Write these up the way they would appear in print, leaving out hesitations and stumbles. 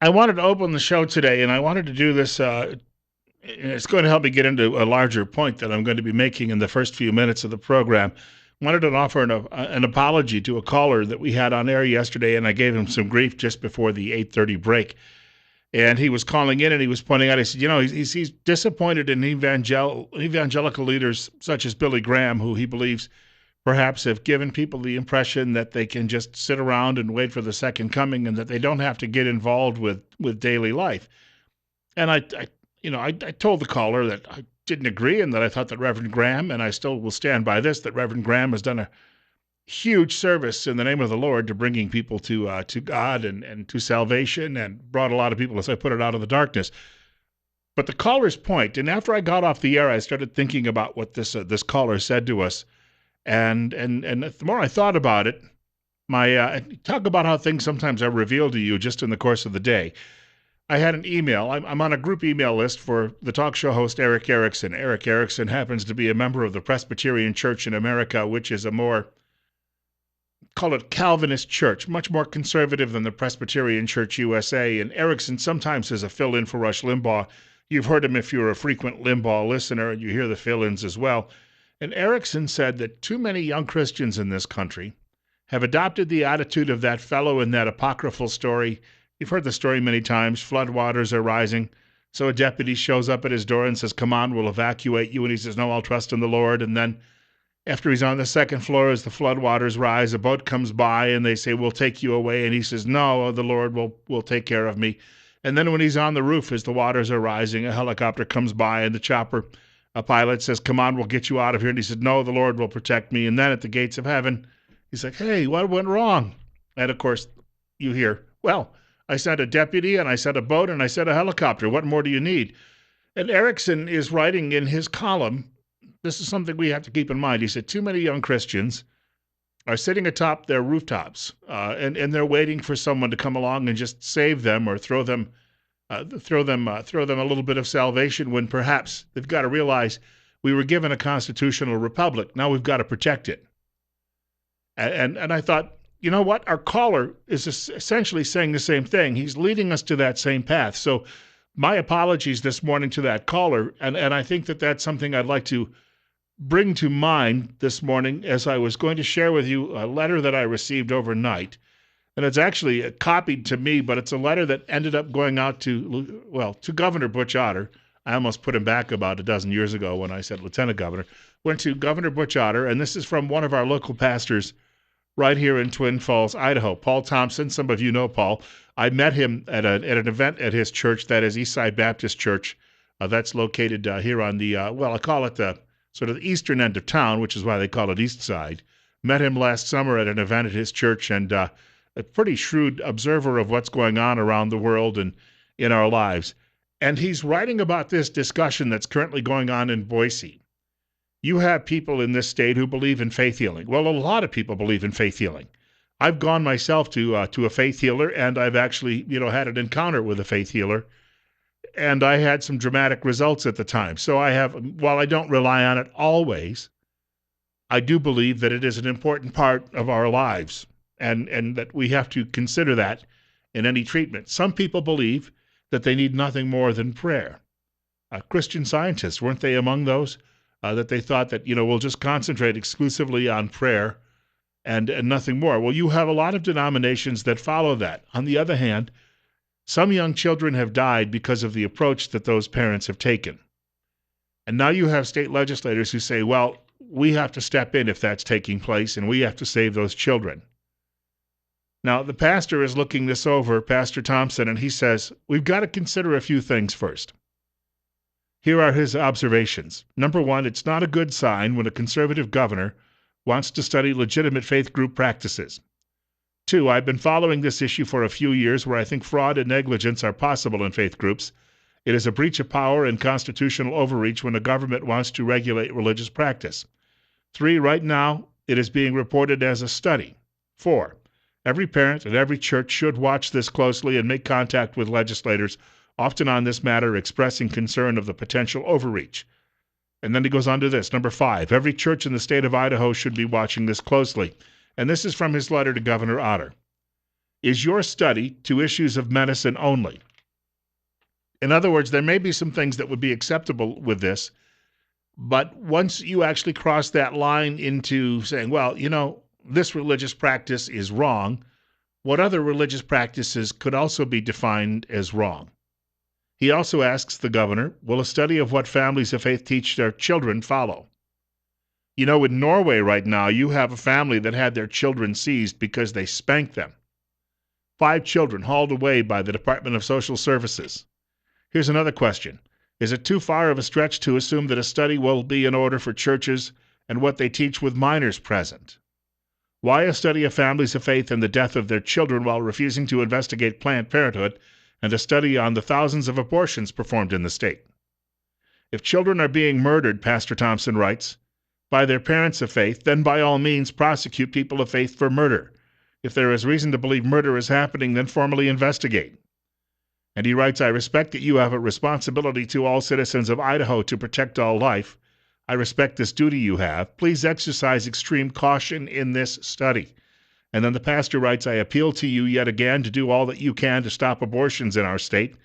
I wanted to open the show today, and I wanted to do this. It's going to help me get into a larger point that I'm going to be making in the first few minutes of the program. Wanted to offer an apology to a caller that we had on air yesterday, and I gave him some grief just before the 8:30 break. And he was calling in, and he was pointing out. He said, he's disappointed in evangelical leaders such as Billy Graham, who he believes perhaps have given people the impression that they can just sit around and wait for the second coming, and that they don't have to get involved with daily life. And I told the caller that I didn't agree, and that I thought that Reverend Graham, and I still will stand by this, that Reverend Graham has done a huge service in the name of the Lord to bringing people to God and to salvation, and brought a lot of people, as I put it, out of the darkness. But the caller's point, and after I got off the air, I started thinking about what this caller said to us, and the more I thought about it, my talk about how things sometimes are revealed to you just in the course of the day. I had an email. I'm on a group email list for the talk show host Eric Erickson. Eric Erickson happens to be a member of the Presbyterian Church in America, which is a more, call it, Calvinist church, much more conservative than the Presbyterian Church USA. And Erickson sometimes is a fill-in for Rush Limbaugh. You've heard him if you're a frequent Limbaugh listener, and you hear the fill-ins as well. And Erickson said that too many young Christians in this country have adopted the attitude of that fellow in that apocryphal story. You've heard the story many times. Floodwaters are rising. So a deputy shows up at his door and says, "Come on, we'll evacuate you." And he says, "No, I'll trust in the Lord." And then after he's on the second floor, as the floodwaters rise, a boat comes by and they say, "We'll take you away." And he says, "No, the Lord will take care of me." And then when he's on the roof, as the waters are rising, a helicopter comes by, and the chopper, a pilot says, "Come on, we'll get you out of here." And he said, "No, the Lord will protect me." And then at the gates of heaven, he's like, "Hey, what went wrong?" And of course, you hear, "Well, I sent a deputy, and I sent a boat, and I sent a helicopter. What more do you need?" And Erickson is writing in his column, this is something we have to keep in mind. He said, too many young Christians are sitting atop their rooftops, and they're waiting for someone to come along and just save them, or throw them a little bit of salvation, when perhaps they've got to realize we were given a constitutional republic. Now we've got to protect it. And I thought, you know what? Our caller is essentially saying the same thing. He's leading us to that same path. So my apologies this morning to that caller, and I think that that's something I'd like to bring to mind this morning, as I was going to share with you a letter that I received overnight. And it's actually copied to me, but it's a letter that ended up going out to Governor Butch Otter. I almost put him back about a dozen years ago when I said Lieutenant Governor. Went to Governor Butch Otter, and this is from one of our local pastors right here in Twin Falls, Idaho, Paul Thompson. Some of you know Paul. I met him at an event at his church, that is Eastside Baptist Church. That's located here on the, I call it the sort of the eastern end of town, which is why they call it East Side. Met him last summer at an event at his church, and a pretty shrewd observer of what's going on around the world and in our lives. And he's writing about this discussion that's currently going on in Boise. You have people in this state who believe in faith healing. Well, a lot of people believe in faith healing. I've gone myself to a faith healer, and I've actually, had an encounter with a faith healer, and I had some dramatic results at the time. So while I don't rely on it always, I do believe that it is an important part of our lives, and that we have to consider that in any treatment. Some people believe that they need nothing more than prayer. Christian Scientists, weren't they among those? That they thought that, we'll just concentrate exclusively on prayer and nothing more. Well, you have a lot of denominations that follow that. On the other hand, some young children have died because of the approach that those parents have taken. And now you have state legislators who say, well, we have to step in if that's taking place, and we have to save those children. Now, the pastor is looking this over, Pastor Thompson, and he says, we've got to consider a few things first. Here are his observations. Number one, it's not a good sign when a conservative governor wants to study legitimate faith group practices. Two, I've been following this issue for a few years, where I think fraud and negligence are possible in faith groups. It is a breach of power and constitutional overreach when a government wants to regulate religious practice. Three, right now, it is being reported as a study. Four, every parent and every church should watch this closely and make contact with legislators, often on this matter, expressing concern of the potential overreach. And then he goes on to this. Number five, every church in the state of Idaho should be watching this closely. And this is from his letter to Governor Otter. is your study to issues of medicine only? In other words, there may be some things that would be acceptable with this, but once you actually cross that line into saying, well, this religious practice is wrong, what other religious practices could also be defined as wrong? He also asks the governor, will a study of what families of faith teach their children follow? In Norway right now, you have a family that had their children seized because they spanked them. 5 children hauled away by the Department of Social Services. Here's another question. Is it too far of a stretch to assume that a study will be in order for churches and what they teach with minors present? Why a study of families of faith and the death of their children while refusing to investigate Planned Parenthood and a study on the thousands of abortions performed in the state? If children are being murdered, Pastor Thompson writes, by their parents of faith, then by all means prosecute people of faith for murder. If there is reason to believe murder is happening, then formally investigate. And he writes, I respect that you have a responsibility to all citizens of Idaho to protect all life. I respect this duty you have. Please exercise extreme caution in this study. And then the pastor writes, I appeal to you yet again to do all that you can to stop abortions in our state.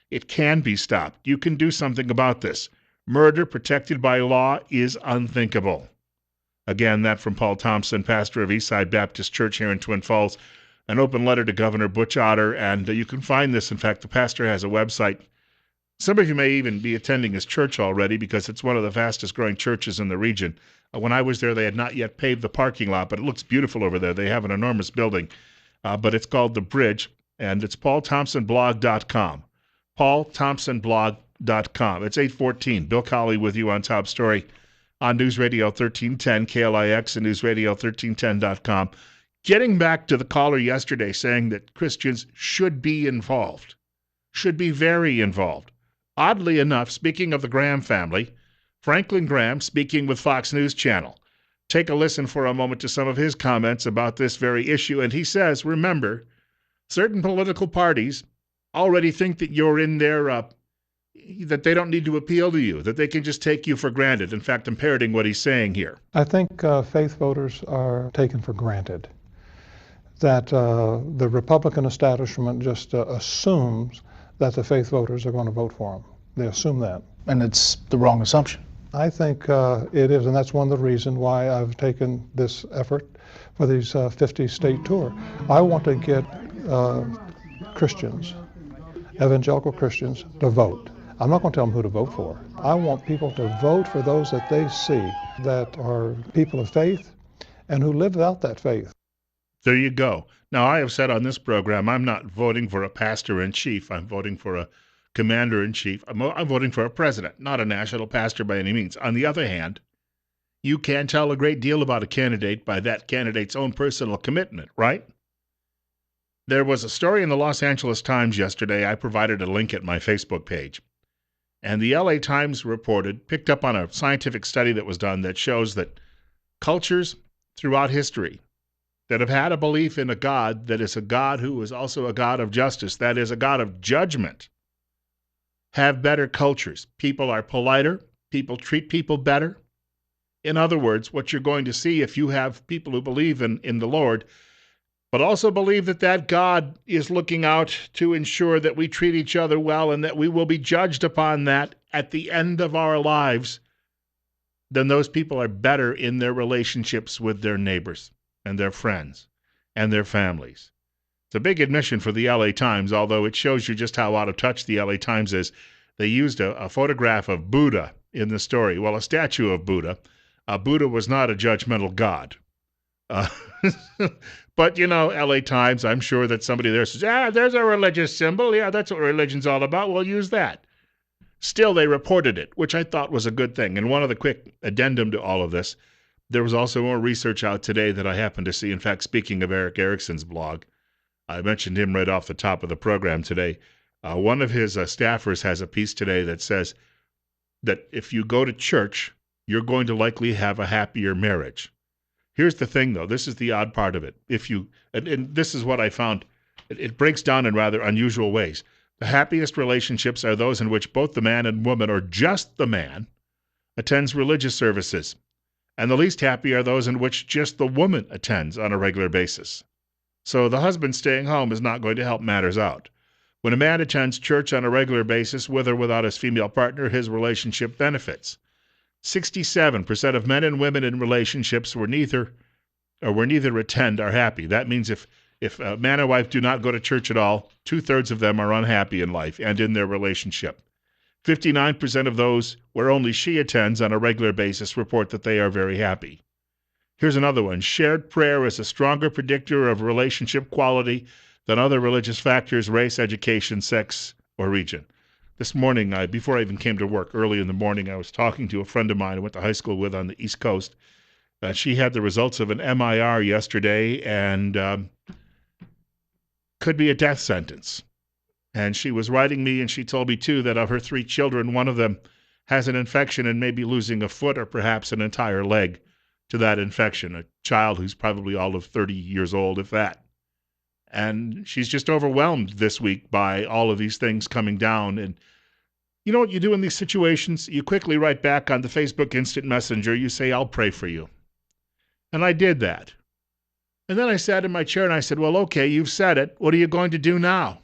It can be stopped. You can do something about this. Murder protected by law is unthinkable. Again, that from Paul Thompson, pastor of Eastside Baptist Church here in Twin Falls, an open letter to Governor Butch Otter, and you can find this. In fact, the pastor has a website. Some of you may even be attending his church already because it's one of the fastest growing churches in the region. When I was there, they had not yet paved the parking lot, but it looks beautiful over there. They have an enormous building, but it's called The Bridge, and it's paulthompsonblog.com. paulthompsonblog.com. It's 8:14. Bill Colley with you on Top Story on News Radio 1310, KLIX, and newsradio1310.com. Getting back to the caller yesterday saying that Christians should be involved, should be very involved. Oddly enough, speaking of the Graham family, Franklin Graham speaking with Fox News Channel. Take a listen for a moment to some of his comments about this very issue. And he says, remember, certain political parties already think that you're in their, that they don't need to appeal to you, that they can just take you for granted. In fact, I'm parroting what he's saying here. I think faith voters are taken for granted. That the Republican establishment just assumes that the faith voters are going to vote for them. They assume that. And it's the wrong assumption. I think it is, and that's one of the reasons why I've taken this effort for these 50-state tour. I want to get Christians, evangelical Christians, to vote. I'm not going to tell them who to vote for. I want people to vote for those that they see that are people of faith and who live out that faith. There you go. Now, I have said on this program, I'm not voting for a pastor-in-chief. I'm voting for a commander-in-chief. I'm voting for a president, not a national pastor by any means. On the other hand, you can tell a great deal about a candidate by that candidate's own personal commitment, right? There was a story in the Los Angeles Times yesterday. I provided a link at my Facebook page. And the LA Times picked up on a scientific study that was done that shows that cultures throughout history that have had a belief in a God that is a God who is also a God of justice, that is a God of judgment, have better cultures. People are politer. People treat people better. In other words, what you're going to see if you have people who believe in the Lord, but also believe that God is looking out to ensure that we treat each other well and that we will be judged upon that at the end of our lives, then those people are better in their relationships with their neighbors and their friends and their families. It's a big admission for the LA Times, although it shows you just how out of touch the LA Times is. They used a photograph of Buddha in the story. Well, a statue of Buddha. Buddha was not a judgmental God. But, LA Times, I'm sure that somebody there says, there's a religious symbol. Yeah, that's what religion's all about. We'll use that. Still, they reported it, which I thought was a good thing. And one other quick addendum to all of this, there was also more research out today that I happened to see. In fact, speaking of Eric Erickson's blog, I mentioned him right off the top of the program today. One of his staffers has a piece today that says that if you go to church, you're going to likely have a happier marriage. Here's the thing, though. This is the odd part of it. And this is what I found. It breaks down in rather unusual ways. The happiest relationships are those in which both the man and woman, or just the man, attends religious services. And the least happy are those in which just the woman attends on a regular basis. So the husband staying home is not going to help matters out. When a man attends church on a regular basis, with or without his female partner, his relationship benefits. 67% of men and women in relationships where neither attend are happy. That means if a man and wife do not go to church at all, 2/3 of them are unhappy in life and in their relationship. 59% of those where only she attends on a regular basis report that they are very happy. Here's another one. Shared prayer is a stronger predictor of relationship quality than other religious factors, race, education, sex, or region. This morning, before I even came to work, early in the morning, I was talking to a friend of mine I went to high school with on the East Coast. She had the results of an MIR yesterday and could be a death sentence. And she was writing me, and she told me, too, that of her 3 children, one of them has an infection and may be losing a foot or perhaps an entire leg to that infection, a child who's probably all of 30 years old, if that. And she's just overwhelmed this week by all of these things coming down. And you know what you do in these situations? You quickly write back on the Facebook Instant Messenger. You say, I'll pray for you. And I did that. And then I sat in my chair and I said, well, okay, you've said it. What are you going to do now?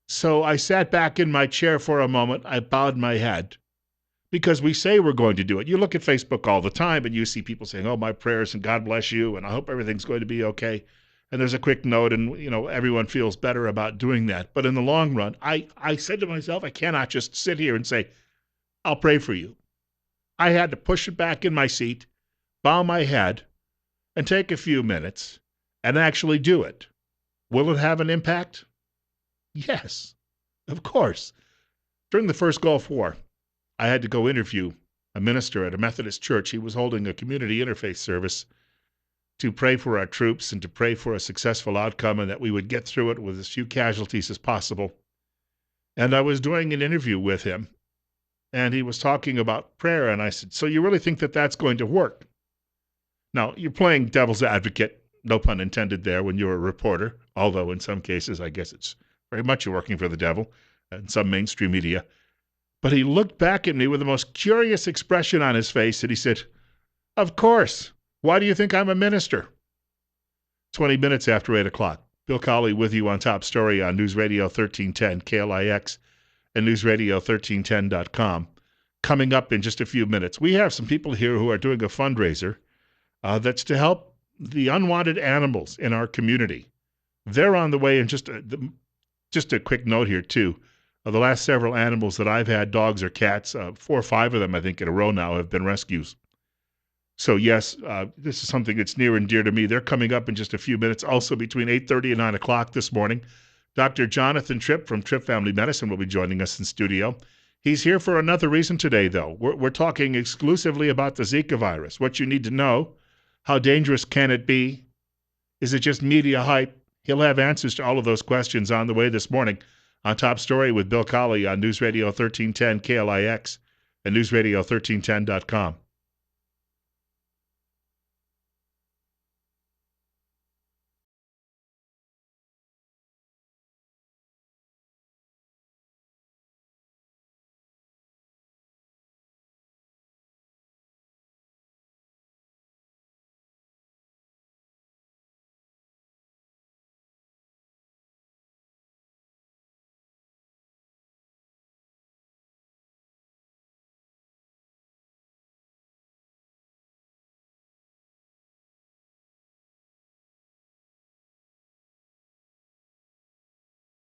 So I sat back in my chair for a moment. I bowed my head because we say we're going to do it. You look at Facebook all the time and you see people saying, oh, my prayers and God bless you and I hope everything's going to be okay. And there's a quick note and, everyone feels better about doing that. But in the long run, I said to myself, I cannot just sit here and say, I'll pray for you. I had to push it back in my seat, bow my head, and take a few minutes and actually do it. Will it have an impact? Yes, of course. During the first Gulf War, I had to go interview a minister at a Methodist church. He was holding a community interfaith service to pray for our troops and to pray for a successful outcome and that we would get through it with as few casualties as possible. And I was doing an interview with him, and he was talking about prayer, and I said, so you really think that that's going to work? Now, you're playing devil's advocate, no pun intended there, when you're a reporter, although in some cases I guess it's very much you're working for the devil in some mainstream media. But he looked back at me with the most curious expression on his face, and he said, of course. Why do you think I'm a minister? 20 minutes after 8 o'clock. Bill Colley with you on Top Story on News Radio 1310, KLIX, and newsradio1310.com. Coming up in just a few minutes, we have some people here who are doing a fundraiser that's to help the unwanted animals in our community. They're on the way, and just a quick note here, too. The last several animals that I've had, dogs or cats, 4 or 5 of them, I think, in a row now, have been rescues. So, yes, this is something that's near and dear to me. They're coming up in just a few minutes. Also, between 8:30 and 9 o'clock this morning, Dr. Jonathan Tripp from Tripp Family Medicine will be joining us in studio. He's here for another reason today, though. We're talking exclusively about the Zika virus, what you need to know, how dangerous can it be, is it just media hype? He'll have answers to all of those questions on the way this morning on Top Story with Bill Colley on News Radio 1310 KLIX and newsradio1310.com.